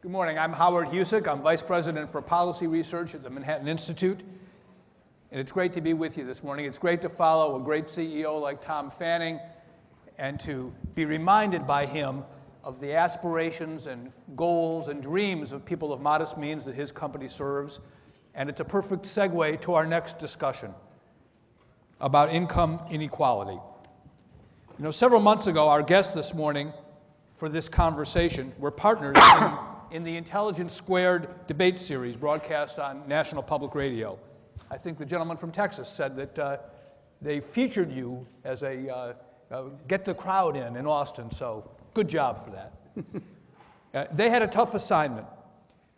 Good morning. I'm Howard Husock. I'm Vice President for Policy Research at the Manhattan Institute. And it's great to be with you this morning. It's great to follow a great CEO like Tom Fanning and to be reminded by him of the aspirations and goals and dreams of people of modest means that his company serves. And it's a perfect segue to our next discussion about income inequality. You know, several months ago, our guests this morning for this conversation were partners in the Intelligence Squared debate series broadcast on National Public Radio. I think the gentleman from Texas said that they featured you as a get the crowd in Austin, so good job for that. They had a tough assignment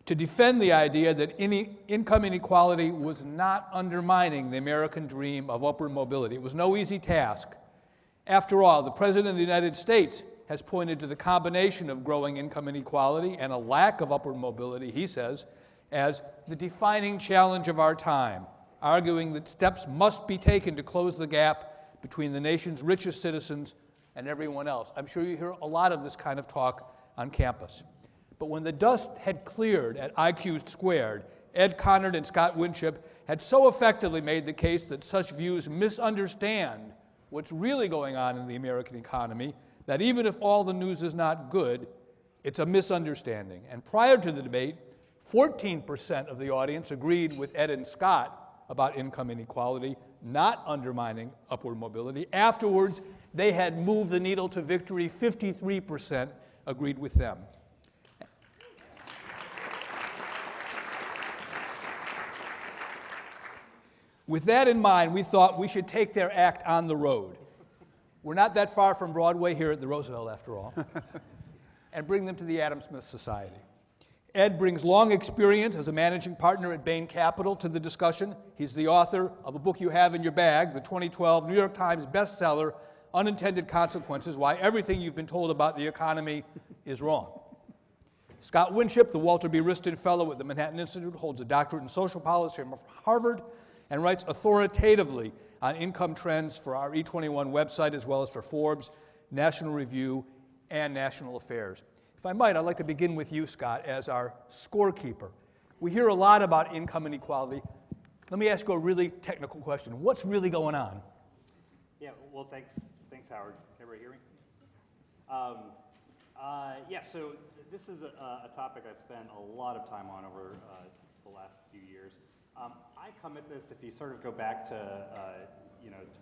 to defend the idea that income inequality was not undermining the American dream of upward mobility. It was no easy task. After all, the President of the United States has pointed to the combination of growing income inequality and a lack of upward mobility, he says, as the defining challenge of our time, arguing that steps must be taken to close the gap between the nation's richest citizens and everyone else. I'm sure you hear a lot of this kind of talk on campus. But when the dust had cleared at IQ Squared, Ed Conard and Scott Winship had so effectively made the case that such views misunderstand what's really going on in the American economy, that even if all the news is not good, it's a misunderstanding. And prior to the debate, 14% of the audience agreed with Ed and Scott about income inequality, not undermining upward mobility. Afterwards, they had moved the needle to victory. 53% agreed with them. With that in mind, we thought we should take their act on the road. We're not that far from Broadway here at the Roosevelt, after all, and bring them to the Adam Smith Society. Ed brings long experience as a managing partner at Bain Capital to the discussion. He's the author of a book you have in your bag, the 2012 New York Times bestseller, Unintended Consequences, Why Everything You've Been Told About the Economy is Wrong. Scott Winship, the Walter B. Wriston Fellow at the Manhattan Institute, holds a doctorate in social policy from Harvard and writes authoritatively on income trends for our E21 website, as well as for Forbes, National Review, and National Affairs. If I might, I'd like to begin with you, Scott, as our scorekeeper. We hear a lot about income inequality. Let me ask you a really technical question. What's really going on? Yeah, well, thanks, Howard. Can everybody hear me? So this is a topic I've spent a lot of time on over the last few years. I come at this, if you sort of go back to,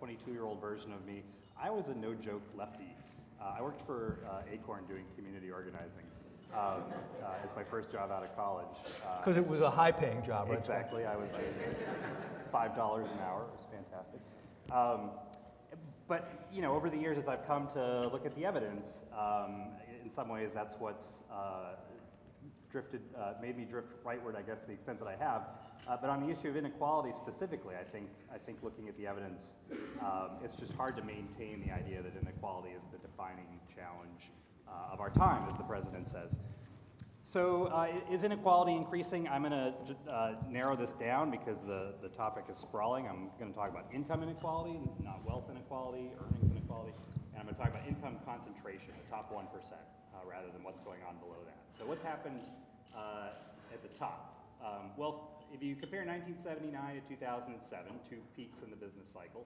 22-year-old version of me, I was a no-joke lefty. I worked for Acorn doing community organizing as my first job out of college. Because it was a high-paying job, right? Exactly. I was $5 an hour. It was fantastic. But over the years, as I've come to look at the evidence, in some ways, that's what's made me drift rightward, I guess, to the extent that I have. But on the issue of inequality specifically, I think looking at the evidence, it's just hard to maintain the idea that inequality is the defining challenge of our time, as the president says. So is inequality increasing? I'm going to narrow this down because the topic is sprawling. I'm going to talk about income inequality, not wealth inequality, earnings inequality, and I'm going to talk about income concentration, the top 1%, rather than what's going on below that. So what's happened at the top? Well, if you compare 1979 to 2007, two peaks in the business cycle,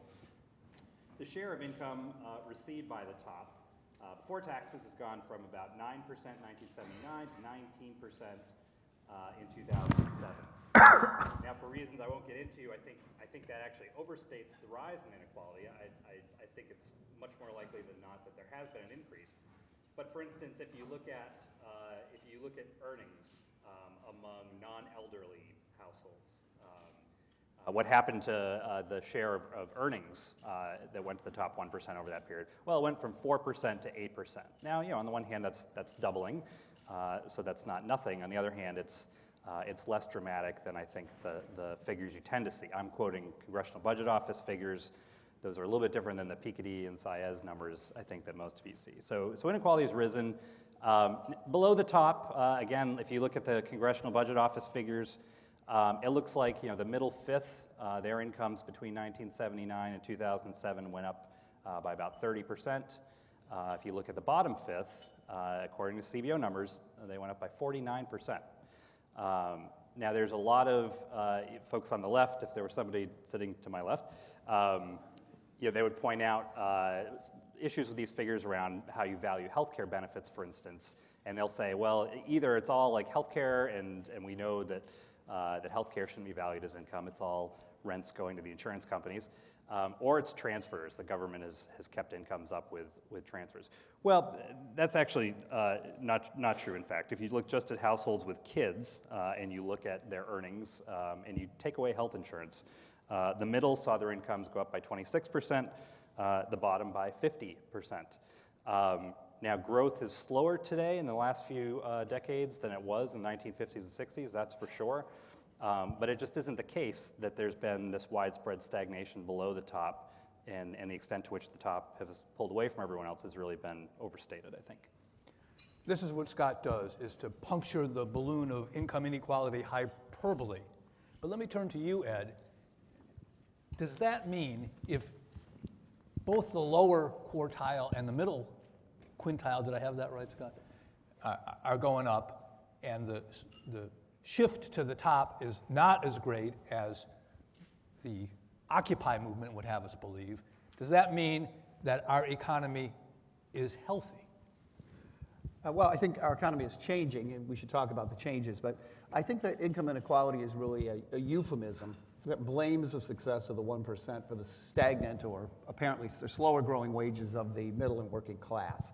the share of income received by the top before taxes has gone from about 9% in 1979 to 19% in 2007. Now, for reasons I won't get into, I think that actually overstates the rise in inequality. I think it's much more likely than not that there has been an increase. But for instance, if you look at earnings among non-elderly households, what happened to the share of earnings that went to the top 1% over that period? Well, it went from 4% to 8%. Now, on the one hand, that's doubling, so that's not nothing. On the other hand, it's less dramatic than I think the figures you tend to see. I'm quoting Congressional Budget Office figures. Those are a little bit different than the Piketty and Saez numbers, I think, that most of you see. So inequality has risen. Below the top, again, if you look at the Congressional Budget Office figures, it looks like the middle fifth, their incomes between 1979 and 2007 went up by about 30%. If you look at the bottom fifth, According to CBO numbers, they went up by 49%. Now, there's a lot of folks on the left, if there was somebody sitting to my left, they would point out issues with these figures around how you value healthcare benefits, for instance. And they'll say, well, either it's all like healthcare, and we know that healthcare shouldn't be valued as income. It's all rents going to the insurance companies. Or it's transfers. The government has kept incomes up with transfers. Well, that's actually not true, in fact. If you look just at households with kids and you look at their earnings and you take away health insurance, the middle saw their incomes go up by 26%, the bottom by 50%. Now, growth is slower today in the last few decades than it was in the 1950s and 60s, that's for sure. But it just isn't the case that there's been this widespread stagnation below the top, and the extent to which the top has pulled away from everyone else has really been overstated, I think. This is what Scott does, is to puncture the balloon of income inequality hyperbole. But let me turn to you, Ed. Does that mean if both the lower quartile and the middle quintile, did I have that right, Scott, are going up, and the shift to the top is not as great as the Occupy movement would have us believe, does that mean that our economy is healthy? Well, I think our economy is changing, and we should talk about the changes, but I think that income inequality is really a euphemism that blames the success of the 1% for the stagnant or apparently the slower growing wages of the middle and working class.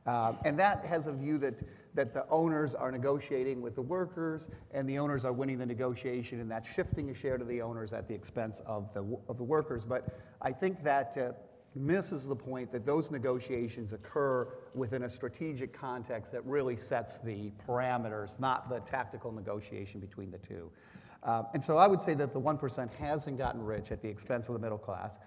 And that has a view that the owners are negotiating with the workers, and the owners are winning the negotiation, and that's shifting a share to the owners at the expense of the workers. But I think that misses the point that those negotiations occur within a strategic context that really sets the parameters, not the tactical negotiation between the two. And so I would say that the 1% hasn't gotten rich at the expense of the middle class.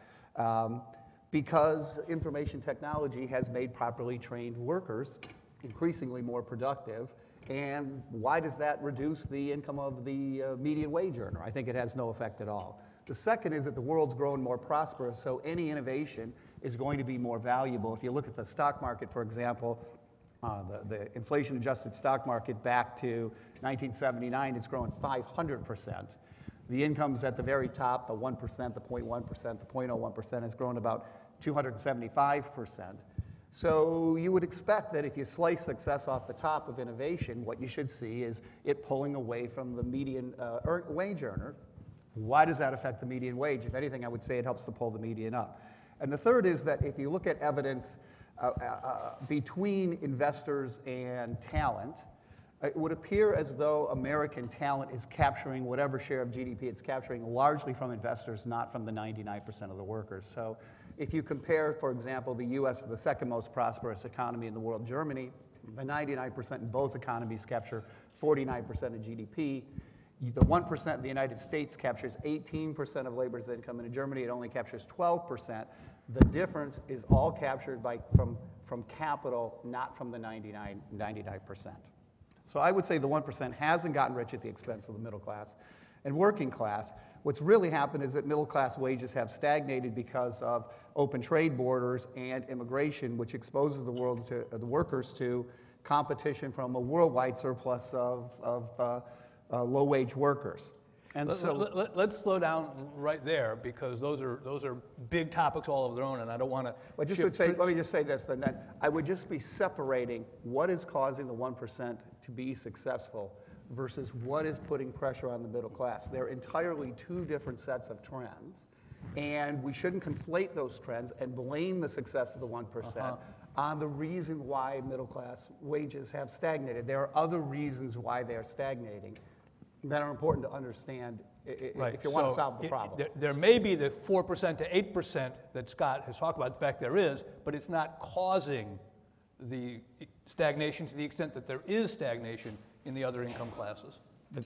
Because information technology has made properly trained workers increasingly more productive. And why does that reduce the income of the median wage earner? I think it has no effect at all. The second is that the world's grown more prosperous, so any innovation is going to be more valuable. If you look at the stock market, for example, the inflation-adjusted stock market back to 1979, it's grown 500%. The incomes at the very top, the 1%, the 0.1%, the 0.01%, has grown about 275%. So you would expect that if you slice success off the top of innovation, what you should see is it pulling away from the median wage earner. Why does that affect the median wage? If anything, I would say it helps to pull the median up. And the third is that if you look at evidence between investors and talent, it would appear as though American talent is capturing whatever share of GDP it's capturing largely from investors, not from the 99% of the workers. So if you compare, for example, the US to the second most prosperous economy in the world, Germany, the 99% in both economies capture 49% of GDP. The 1% in the United States captures 18% of labor's income, and in Germany it only captures 12%. The difference is all captured from capital, not from the 99%. So I would say the 1% hasn't gotten rich at the expense of the middle class and working class. What's really happened is that middle class wages have stagnated because of open trade borders and immigration, which exposes the workers to competition from a worldwide surplus of low-wage workers. And so let's slow down right there, because those are big topics all of their own, and I don't want to. Let me just say this, then, that I would just be separating what is causing the 1% to be successful versus what is putting pressure on the middle class. They're entirely two different sets of trends, and we shouldn't conflate those trends and blame the success of the 1% on the reason why middle class wages have stagnated. There are other reasons why they are stagnating that are important to understand if you want to solve the problem. There may be the 4% to 8% that Scott has talked about. In fact, there is, but it's not causing the stagnation to the extent that there is stagnation in the other income classes.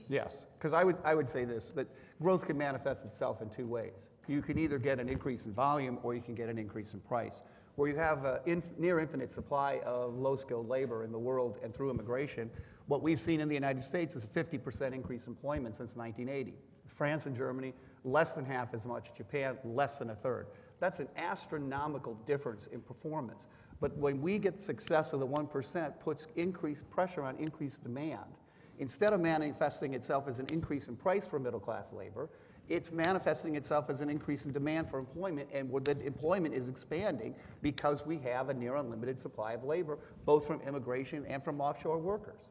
Yes, because I would say this, that growth can manifest itself in two ways. You can either get an increase in volume or you can get an increase in price. Where you have a near infinite supply of low-skilled labor in the world and through immigration, what we've seen in the United States is a 50% increase in employment since 1980. France and Germany, less than half as much. Japan, less than a third. That's an astronomical difference in performance. But when we get success of the 1%, puts increased pressure on increased demand. Instead of manifesting itself as an increase in price for middle-class labor, it's manifesting itself as an increase in demand for employment, and where the employment is expanding because we have a near unlimited supply of labor, both from immigration and from offshore workers.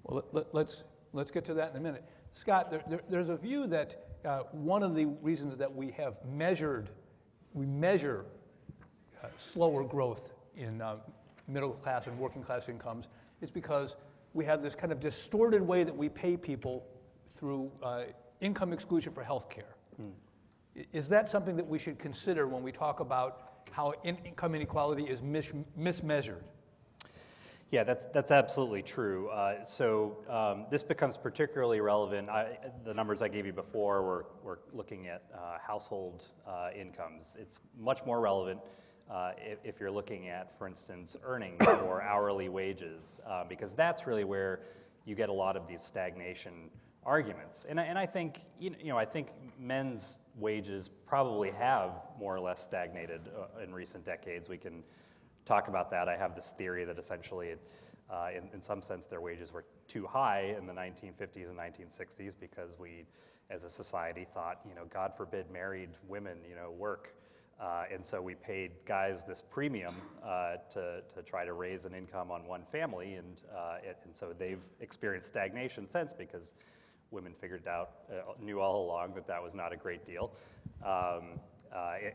Well, let's get to that in a minute. Scott, there's a view that one of the reasons that we measure slower growth in middle class and working class incomes is because we have this kind of distorted way that we pay people through income exclusion for health care. Is that something that we should consider when we talk about how income inequality is mismeasured? Yeah, that's absolutely true. This becomes particularly relevant. The numbers I gave you before were looking at household incomes. It's much more relevant if you're looking at, for instance, earnings or hourly wages, because that's really where you get a lot of these stagnation arguments. And I think I think men's wages probably have more or less stagnated in recent decades. We can talk about that. I have this theory that essentially, in some sense, their wages were too high in the 1950s and 1960s because we, as a society, thought, God forbid married women, work. And so we paid guys this premium to try to raise an income on one family, and so they've experienced stagnation since because women knew all along that was not a great deal.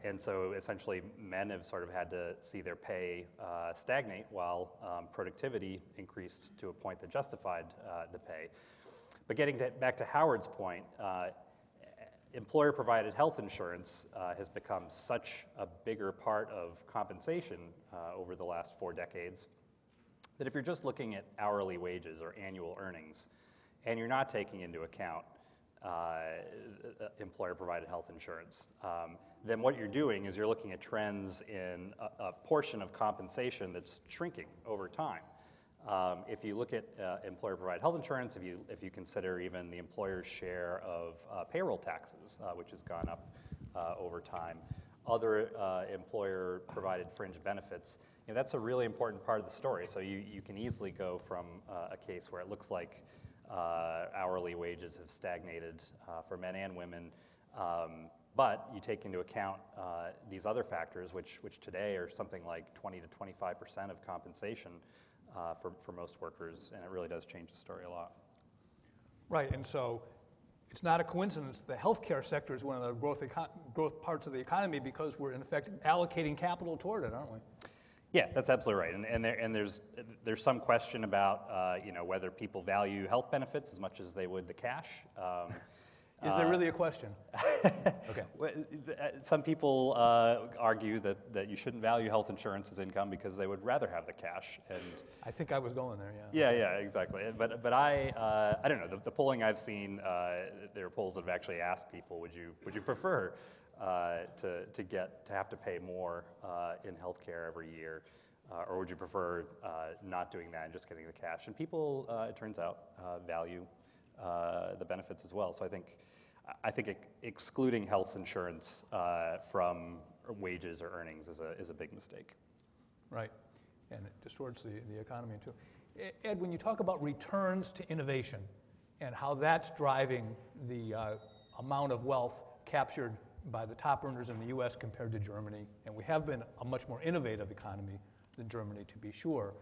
And so essentially men have sort of had to see their pay stagnate while productivity increased to a point that justified the pay. But getting back to Howard's point, employer-provided health insurance has become such a bigger part of compensation over the last 4 decades that if you're just looking at hourly wages or annual earnings and you're not taking into account employer-provided health insurance, then what you're doing is you're looking at trends in a portion of compensation that's shrinking over time. If you look at employer-provided health insurance, if you consider even the employer's share of payroll taxes, which has gone up over time, other employer-provided fringe benefits, that's a really important part of the story. So you can easily go from a case where it looks like hourly wages have stagnated for men and women, but you take into account these other factors, which today are something like 20 to 25% of compensation for most workers, and it really does change the story a lot. Right, and so it's not a coincidence the healthcare sector is one of the growth parts of the economy because we're in effect allocating capital toward it, aren't we? Yeah, that's absolutely right, and there's some question about whether people value health benefits as much as they would the cash. Is there really a question? Okay. Some people argue that you shouldn't value health insurance as income because they would rather have the cash. And I think I was going there, yeah. Yeah, exactly. But I don't know. The polling I've seen, there are polls that have actually asked people, would you prefer to have to pay more in healthcare every year, or would you prefer not doing that and just getting the cash? And people, it turns out, value the benefits as well. So I think excluding health insurance from wages or earnings is a big mistake. Right, and it distorts the economy too. Ed, when you talk about returns to innovation and how that's driving the amount of wealth captured by the top earners in the U.S. compared to Germany, and we have been a much more innovative economy than Germany, to be sure.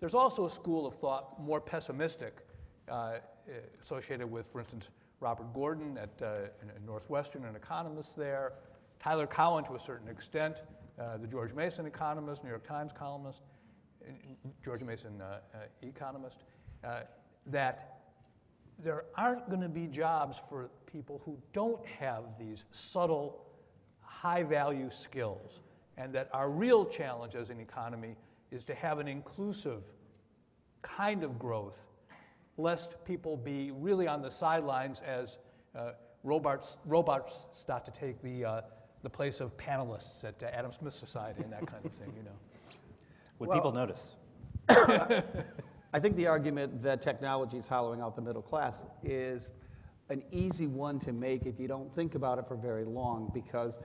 There's also a school of thought more pessimistic associated with, for instance, Robert Gordon at Northwestern, an economist there, Tyler Cowen to a certain extent, the George Mason economist, New York Times columnist, George Mason economist, that there aren't going to be jobs for people who don't have these subtle, high-value skills, and that our real challenge as an economy is to have an inclusive kind of growth, lest people be really on the sidelines as robots start to take the place of panelists at Adam Smith Society and that kind of thing, Would people notice? I think the argument that technology is hollowing out the middle class is an easy one to make if you don't think about it for very long, because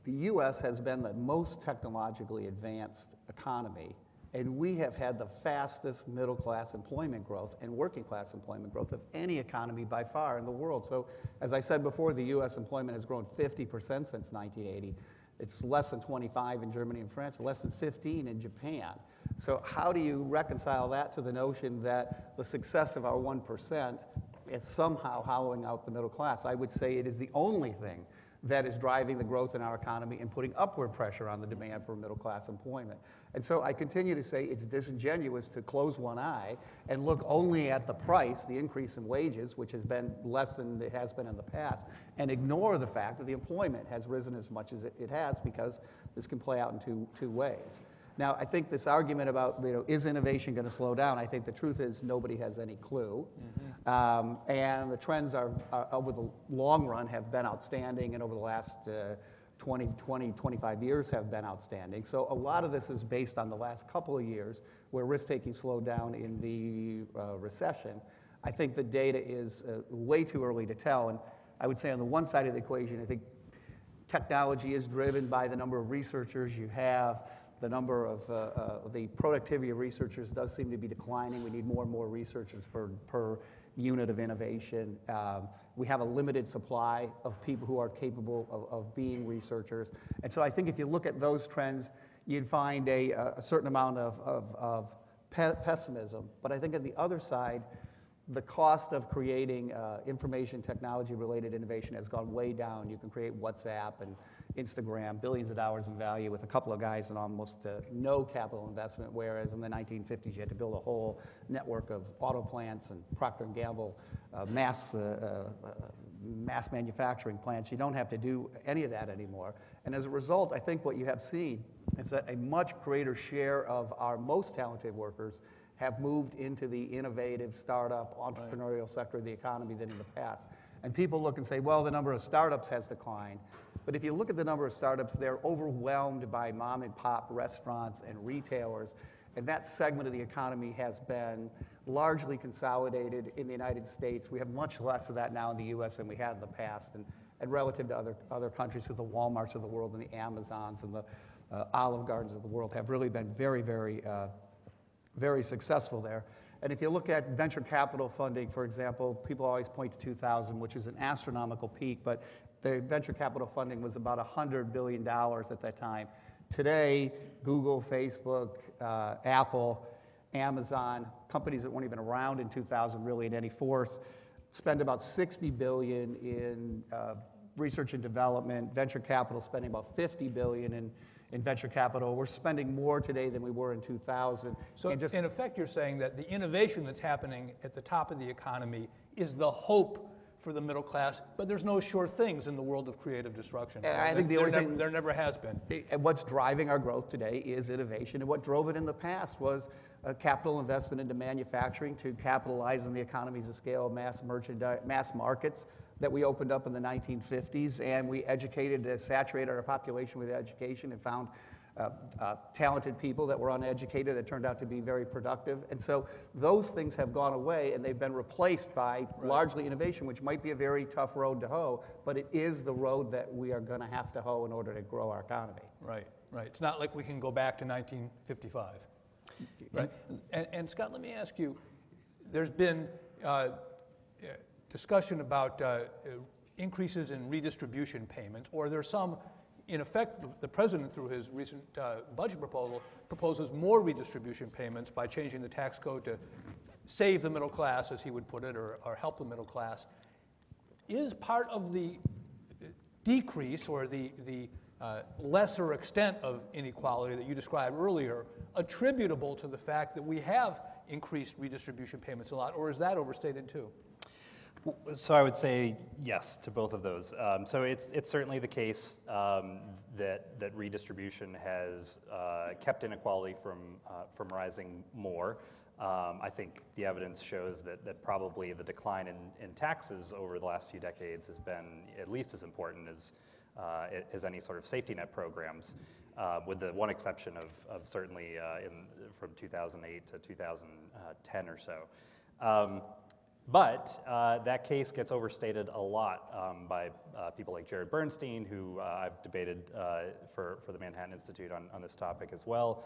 the U.S. has been the most technologically advanced economy And we have had the fastest middle class employment growth and working class employment growth of any economy by far in the world. So as I said before, the US employment has grown 50% since 1980. It's less than 25 in Germany and France, less than 15 in Japan. So how do you reconcile that to the notion that the success of our 1% is somehow hollowing out the middle class? I would say it is the only thing that is driving the growth in our economy and putting upward pressure on the demand for middle class employment. And so I continue to say it's disingenuous to close one eye and look only at the price, the increase in wages, which has been less than it has been in the past, and ignore the fact that the employment has risen as much as it has, because this can play out in two ways. Now, I think this argument about, is innovation going to slow down? I think the truth is nobody has any clue. And the trends are over the long run have been outstanding, and over the last 25 years have been outstanding. So a lot of this is based on the last couple of years where risk-taking slowed down in the recession. I think the data is way too early to tell. And I would say on the one side of the equation, I think technology is driven by the number of researchers you have. The number of the productivity of researchers does seem to be declining. We need more and more researchers per unit of innovation. We have a limited supply of people who are capable of being researchers. And so I think if you look at those trends, you'd find a certain amount of pessimism. But I think on the other side, the cost of creating information technology related innovation has gone way down. You can create WhatsApp and Instagram, billions of dollars in value with a couple of guys and almost no capital investment, whereas in the 1950s you had to build a whole network of auto plants and Procter & Gamble mass manufacturing plants. You don't have to do any of that anymore. And as a result, I think what you have seen is that a much greater share of our most talented workers have moved into the innovative startup entrepreneurial sector of the economy than in the past. And people look and say, well, the number of startups has declined. But if you look at the number of startups, they're overwhelmed by mom and pop restaurants and retailers. And that segment of the economy has been largely consolidated in the United States. We have much less of that now in the US than we had in the past. And relative to other countries, so the Walmarts of the world and the Amazons and the Olive Gardens of the world have really been very, very successful there. And if you look at venture capital funding, for example, people always point to 2000, which is an astronomical peak, but the venture capital funding was about $100 billion at that time. Today, Google, Facebook, Apple, Amazon, companies that weren't even around in 2000 really in any force, spend about $60 billion in research and development, venture capital spending about $50 billion in venture capital. We're spending more today than we were in 2000. So in effect, you're saying that the innovation that's happening at the top of the economy is the hope for the middle class, but there's no sure things in the world of creative destruction. And I think the only thing there never has been. And what's driving our growth today is innovation, and what drove it in the past was capital investment into manufacturing to capitalize on the economies of scale, mass markets that we opened up in the 1950s, and we educated, saturated our population with education and found talented people that were uneducated that turned out to be very productive. And so those things have gone away, and they've been replaced by largely innovation, which might be a very tough road to hoe, but it is the road that we are going to have to hoe in order to grow our economy. Right. It's not like we can go back to 1955. Right. And Scott, let me ask you, there's been discussion about increases in redistribution payments, or there's some. In effect, the president, through his recent budget proposal, proposes more redistribution payments by changing the tax code to save the middle class, as he would put it, or help the middle class. Is part of the decrease or the lesser extent of inequality that you described earlier attributable to the fact that we have increased redistribution payments a lot, or is that overstated too? So I would say yes to both of those. So it's certainly the case that redistribution has kept inequality from rising more. I think the evidence shows that probably the decline in taxes over the last few decades has been at least as important as any sort of safety net programs, with the one exception of certainly from 2008 to 2010 or so. But that case gets overstated a lot by people like Jared Bernstein, who I've debated for the Manhattan Institute on this topic as well.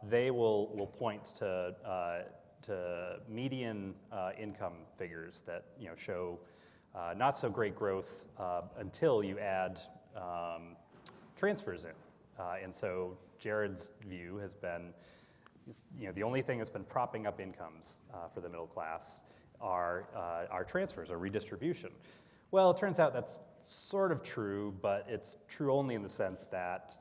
they will point to median income figures that show not so great growth until you add transfers in. And so Jared's view has been, the only thing that's been propping up incomes for the middle class are transfers, or redistribution. Well, it turns out that's sort of true, but it's true only in the sense that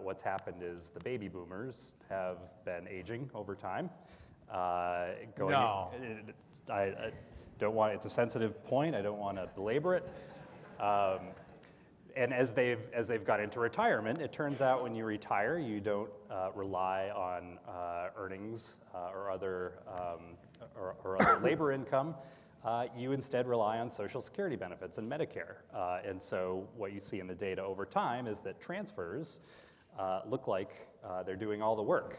what's happened is the baby boomers have been aging over time. No. I don't want, it's a sensitive point, I don't want to belabor it. And as they've got into retirement, it turns out when you retire, you don't rely on earnings or other labor income. You instead rely on Social Security benefits and Medicare. And so what you see in the data over time is that transfers look like they're doing all the work.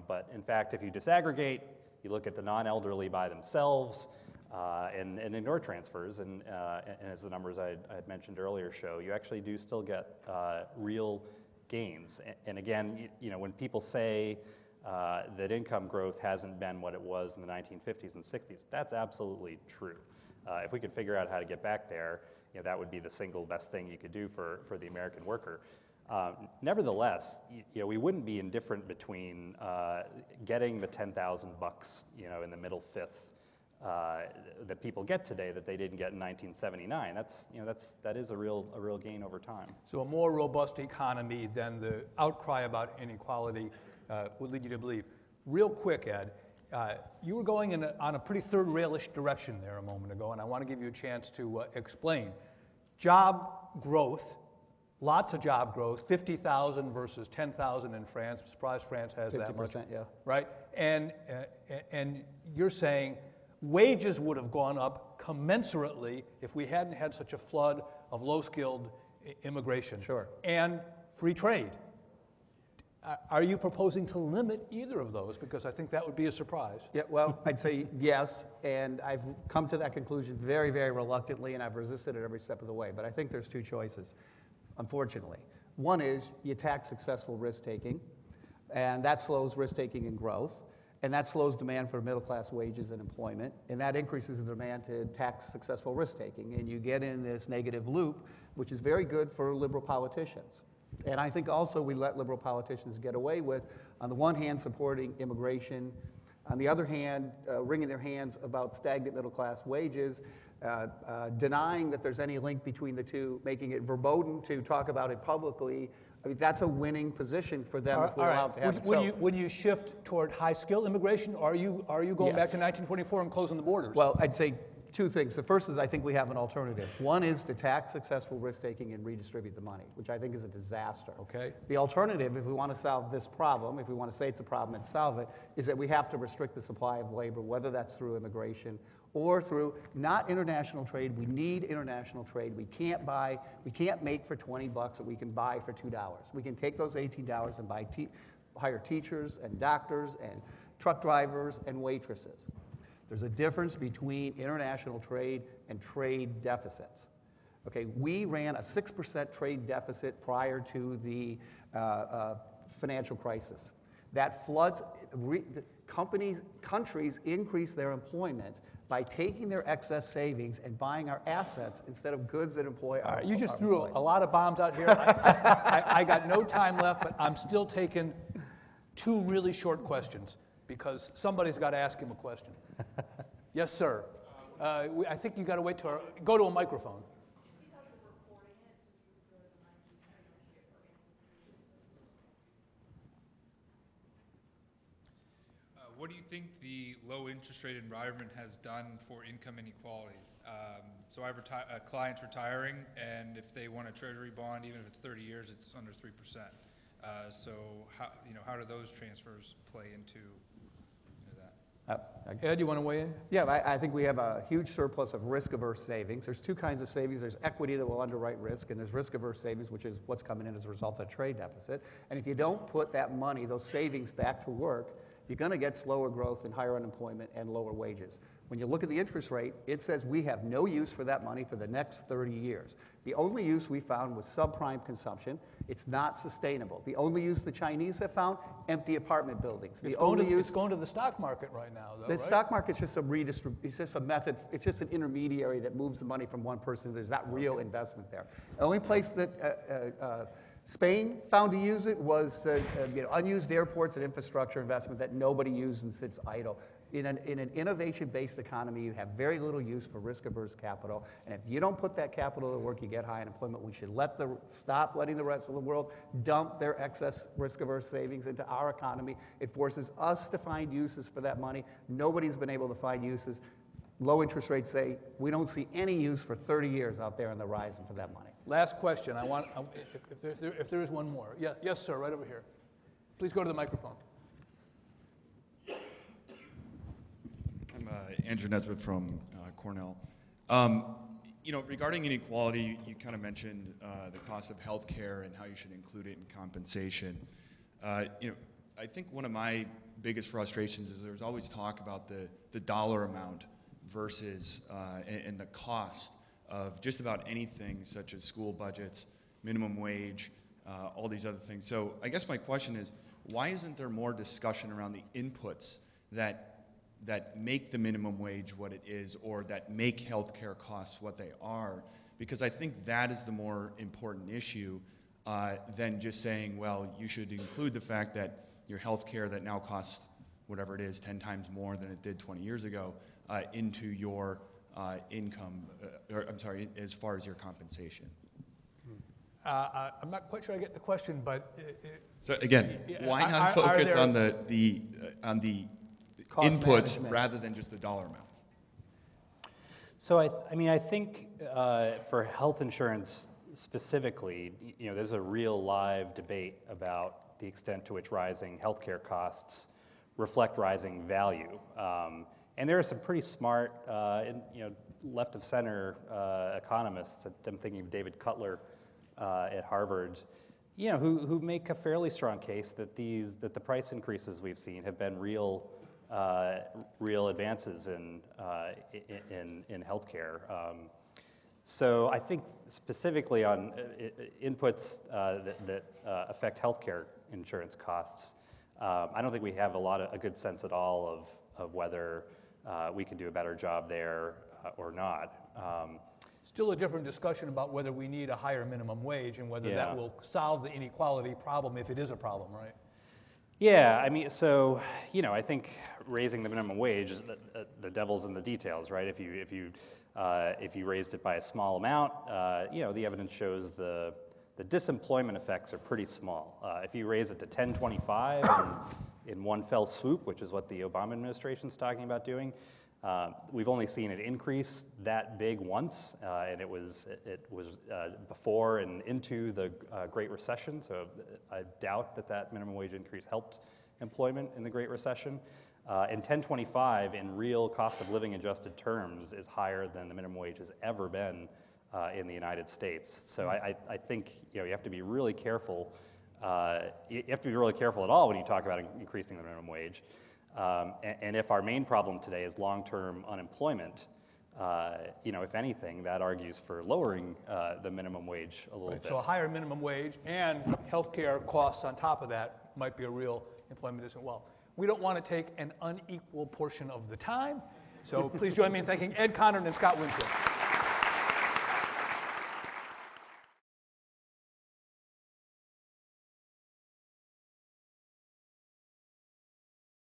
But in fact, if you disaggregate, you look at the non-elderly by themselves, and ignore transfers, and as the numbers I had mentioned earlier show, you actually do still get real gains. And again, when people say that income growth hasn't been what it was in the 1950s and 60s, that's absolutely true. If we could figure out how to get back there, that would be the single best thing you could do for the American worker. Nevertheless, we wouldn't be indifferent between getting the $10,000 in the middle fifth that people get today that they didn't get in 1979. That is a real gain over time. So a more robust economy than the outcry about inequality would lead you to believe. Real quick, Ed, you were going on a pretty third railish direction there a moment ago, and I want to give you a chance to explain. Job growth, lots of job growth, 50,000 versus 10,000 in France. I'm surprised France has that much. 50%, yeah. Right? And you're saying wages would have gone up commensurately if we hadn't had such a flood of low-skilled immigration. Sure. And free trade. Are you proposing to limit either of those? Because I think that would be a surprise. Yeah, well, I'd say yes, and I've come to that conclusion very, very reluctantly, and I've resisted it every step of the way. But I think there's two choices, unfortunately. One is you tax successful risk-taking, and that slows risk-taking and growth, and that slows demand for middle-class wages and employment, and that increases the demand to tax successful risk-taking, and you get in this negative loop, which is very good for liberal politicians. And I think also we let liberal politicians get away with, on the one hand, supporting immigration, on the other hand, wringing their hands about stagnant middle-class wages, denying that there's any link between the two, making it verboten to talk about it publicly. I mean, that's a winning position for them if we're allowed to have it. Would you shift toward high-skill immigration, or are you going back to 1924 and closing the borders? Well, I'd say two things. The first is I think we have an alternative. One is to tax successful risk-taking and redistribute the money, which I think is a disaster. Okay. The alternative, if we want to solve this problem, if we want to say it's a problem and solve it, is that we have to restrict the supply of labor, whether that's through immigration or through not international trade. We need international trade. We can't make for $20 what we can buy for $2. We can take those $18 and hire teachers and doctors and truck drivers and waitresses. There's a difference between international trade and trade deficits. Okay, we ran a 6% trade deficit prior to the financial crisis. That floods, countries increase their employment by taking their excess savings and buying our assets instead of goods that employ our You just our threw employees. a lot of bombs out here. I got no time left, but I'm still taking two really short questions because somebody's got to ask him a question. Yes, sir. I think you got to wait till go to a microphone. What do you think the low interest rate environment has done for income inequality? So I have clients retiring, and if they want a treasury bond, even if it's 30 years, it's under 3%. So how do those transfers play into that? Ed, you want to weigh in? Yeah, I think we have a huge surplus of risk-averse savings. There's two kinds of savings. There's equity that will underwrite risk, and there's risk-averse savings, which is what's coming in as a result of trade deficit. And if you don't put that money, those savings back to work, you're going to get slower growth and higher unemployment and lower wages. When you look at the interest rate, it says we have no use for that money for the next 30 years. The only use we found was subprime consumption. It's not sustainable. The only use the Chinese have found, empty apartment buildings. It's going to the stock market right now, though, The right? stock market's just a it's just a method, it's just an intermediary that moves the money from one person. There's not real investment there. The only place that Spain found to use it was unused airports and infrastructure investment that nobody used and sits idle. In an innovation-based economy, you have very little use for risk-averse capital, and if you don't put that capital to work, you get high unemployment. We should stop letting the rest of the world dump their excess risk-averse savings into our economy. It forces us to find uses for that money. Nobody's been able to find uses. Low interest rates say we don't see any use for 30 years out there on the horizon for that money. Last question. If there is one more. Yeah, yes, sir, right over here. Please go to the microphone. I'm Andrew Nesbitt from Cornell. Regarding inequality, you kind of mentioned the cost of healthcare and how you should include it in compensation. I think one of my biggest frustrations is there's always talk about the dollar amount versus and the cost of just about anything, such as school budgets, minimum wage, all these other things. So I guess my question is, why isn't there more discussion around the inputs that make the minimum wage what it is, or that make healthcare costs what they are? Because I think that is the more important issue than just saying, well, you should include the fact that your healthcare that now costs whatever it is 10 times more than it did 20 years ago into your income, as far as your compensation. I'm not quite sure I get the question, but So again, why not focus on the Cost inputs management rather than just the dollar amounts? So I think for health insurance specifically, there's a real live debate about the extent to which rising healthcare costs reflect rising value. And there are some pretty smart, left of center economists. I'm thinking of David Cutler at Harvard, who make a fairly strong case that the price increases we've seen have been real advances in healthcare. So I think specifically on inputs that affect healthcare insurance costs, I don't think we have a good sense at all of whether we can do a better job there or not. still a different discussion about whether we need a higher minimum wage and whether that will solve the inequality problem if it is a problem, right? Yeah, I think raising the minimum wage, the devil's in the details, right? If you raised it by a small amount, the evidence shows the disemployment effects are pretty small. If you raise it to 10.25 in one fell swoop, which is what the Obama administration's talking about doing, we've only seen it increase that big once, and it was before and into the Great Recession. So I doubt that minimum wage increase helped employment in the Great Recession. And 10.25 in real cost of living adjusted terms is higher than the minimum wage has ever been in the United States. So I think you have to be really careful. You have to be really careful at all when you talk about increasing the minimum wage. And if our main problem today is long-term unemployment, if anything, that argues for lowering the minimum wage a little bit. So a higher minimum wage and healthcare costs on top of that might be a real employment issue. Well, we don't want to take an unequal portion of the time, so please join me in thanking Ed Conard and Scott Winship.